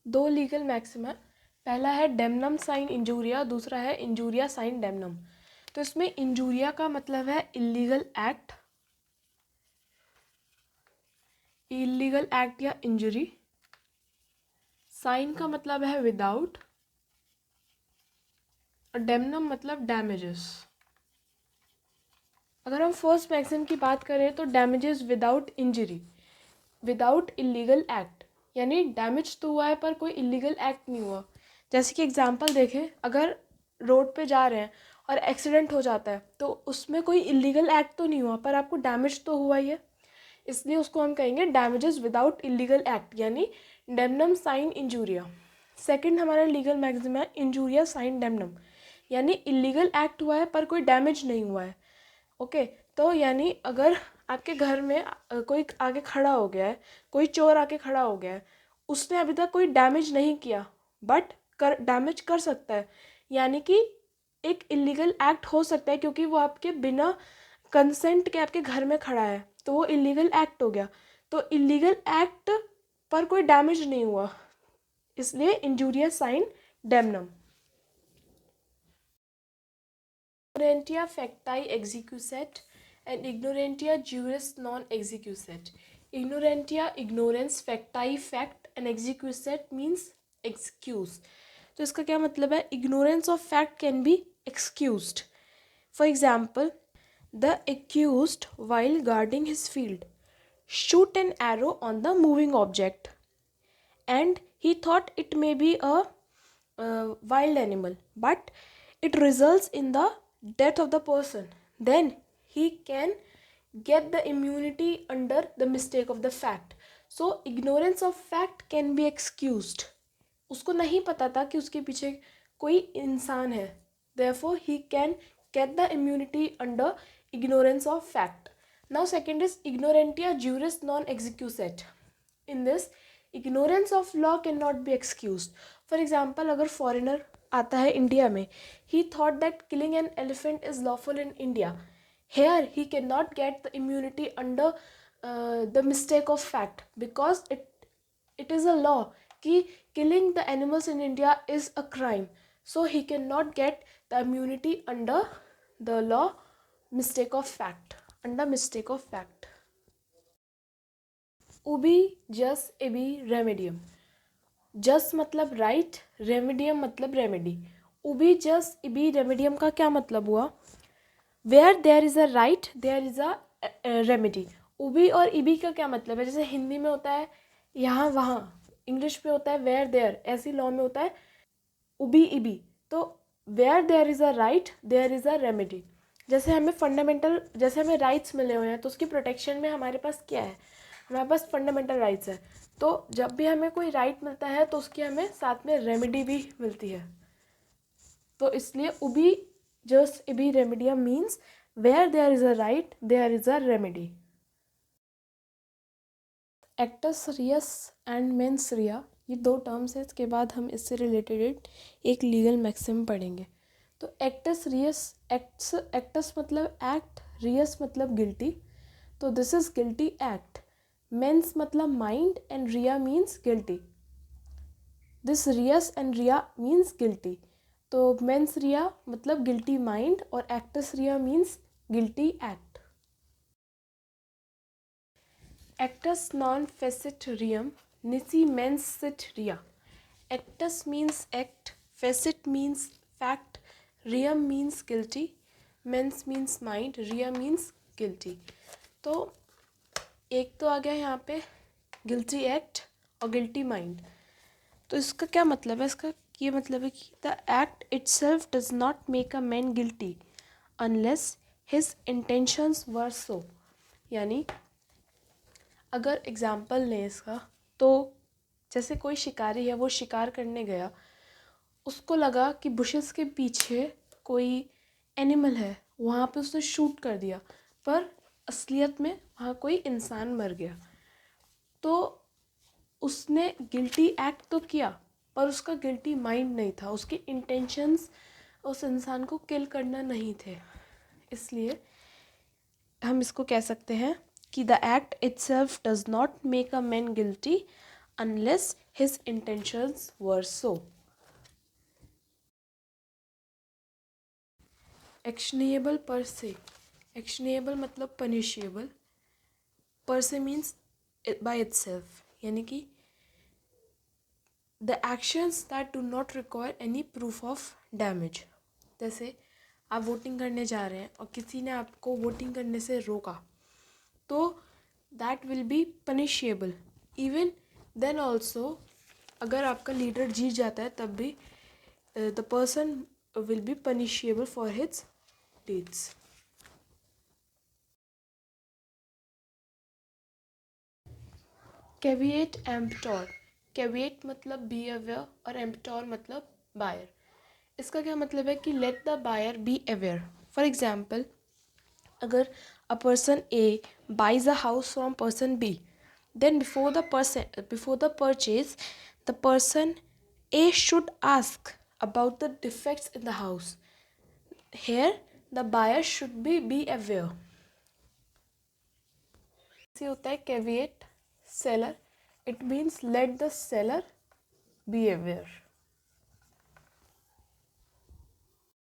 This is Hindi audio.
दो लीगल मैक्सिम है। पहला है डेमनम साइन इंजूरिया, दूसरा है इंजूरिया साइन डेमनम। तो इसमें इंजूरिया का मतलब है इलीगल एक्ट, इलीगल एक्ट या इंजरी। साइन का मतलब है विदाउट, और डेमनम मतलब डैमेजेस। अगर हम फर्स्ट मैक्सिम की बात करें तो damages without injury, without illegal act, यानी डैमेज तो हुआ है पर कोई इलीगल एक्ट नहीं हुआ। जैसे कि एग्जांपल देखें, अगर रोड पे जा रहे हैं और एक्सीडेंट हो जाता है तो उसमें कोई इलीगल एक्ट तो नहीं हुआ पर आपको डैमेज तो हुआ ही है, इसलिए उसको हम कहेंगे डैमेजेस विदाउट इलीगल एक्ट, यानी डेमनम साइन इंजूरिया। सेकंड हमारा लीगल मैक्सिम है इंजूरिया साइन डेमनम, यानी इलीगल एक्ट हुआ है पर कोई डैमेज नहीं हुआ है। ओके, तो यानी अगर आपके घर में कोई आके खड़ा हो गया है, कोई चोर आके खड़ा हो गया है, उसने अभी तक कोई डैमेज नहीं किया बट डैमेज कर सकता है, यानी कि एक इलीगल एक्ट हो सकता है क्योंकि वो आपके बिना कंसेंट के आपके घर में खड़ा है, तो वो इलीगल एक्ट हो गया। तो इलीगल एक्ट पर कोई डैमेज नहीं हुआ, इसलिए injuria sine damnum. Ignorantia facti execuset and ignorantia juris non execuset. Ignorantia ignorance, facti fact and execuset means excuse. तो इसका क्या मतलब है? Ignorance of fact can be excused. For example, the accused while guarding his field shoot an arrow on the moving object and he thought it may be a wild animal, but it results in the death of the person. Then he can get the immunity under the mistake of the fact. So ignorance of fact can be excused. उसको नहीं पता था कि उसके पीछे कोई इंसान है, therefore he can get the immunity under ignorance of fact. Now second is ignorantia juris non execuset. In this, ignorance of law cannot be excused. For example, अगर foreigner आता है इंडिया में, he thought that killing an elephant is lawful in India. Here he cannot get the immunity under the mistake of fact because it is a law कि killing the animals in India is a crime. So he cannot get the immunity under the law mistake of fact, under mistake of fact. उबी जस एबी रेमेडियम। जस मतलब राइट, रेमेडियम मतलब रेमेडी। उबी जस इबी रेमेडियम का क्या मतलब हुआ? Where there is a right there is a remedy. उबी और इबी का क्या मतलब है? जैसे हिंदी में होता है यहाँ वहाँ, इंग्लिश में होता है वेयर देयर, ऐसी लॉ में होता है उबी इबी। तो where there is a right there is a remedy. जैसे हमें फंडामेंटल, जैसे हमें राइट्स मिले हुए हैं तो उसकी प्रोटेक्शन में हमारे पास क्या है? हमारे पास फंडामेंटल राइट्स है। तो जब भी हमें कोई राइट मिलता है तो उसकी हमें साथ में रेमेडी भी मिलती है। तो इसलिए ubi jus ibi remedium means where there is a right there is a remedy. Actus reus and mens rea, ये दो टर्म्स हैं। इसके बाद हम इससे रिलेटेड एक लीगल मैक्सिम पढ़ेंगे। तो एक्टस रियस, एक्टस मतलब एक्ट, रियस मतलब गिल्टी, तो this is guilty act. Mens मतलब mind and rea means guilty. This reus and rea means guilty. तो मेंस रिया मतलब गिल्टी माइंड और actus rea means guilty act. Actus non facit reum, nisi mens sit rea. Actus means act, facit means fact, reum means guilty, mens means mind, rea means guilty. तो एक तो आ गया यहाँ पे guilty act और guilty mind। तो इसका क्या मतलब है? इसका ये मतलब है कि the act itself does not make a man guilty unless his intentions were so। यानी अगर एग्ज़ाम्पल लें इसका, तो जैसे कोई शिकारी है, वो शिकार करने गया, उसको लगा कि बुशेस के पीछे कोई एनिमल है, वहाँ पे उसने शूट कर दिया, पर असलियत में वहाँ कोई इंसान मर गया। तो उसने गिल्टी एक्ट तो किया पर उसका गिल्टी माइंड नहीं था, उसके इंटेंशंस उस इंसान को किल करना नहीं थे। इसलिए हम इसको कह सकते हैं कि the act itself does not make a man guilty unless his intentions were so. Actionable per se. Actionable मतलब punishable. Per se means by itself, यानी कि the actions that do not require any proof of damage. जैसे आप वोटिंग करने जा रहे हैं और किसी ने आपको वोटिंग करने से रोका, तो that will be punishable. Even then also अगर आपका लीडर जीत जाता है तब भी the person will be punishable for his deeds. Caveat emptor. Caveat मतलब बी अवेयर और एम्प्टोर मतलब बायर. इसका क्या मतलब है कि let the buyer be aware. For example, अगर a person A buys a house from person B, then before the purchase, the person A should ask about the defects in the house. Here the buyer should be aware. ऐसे होता है caveat seller. It means let the seller be aware.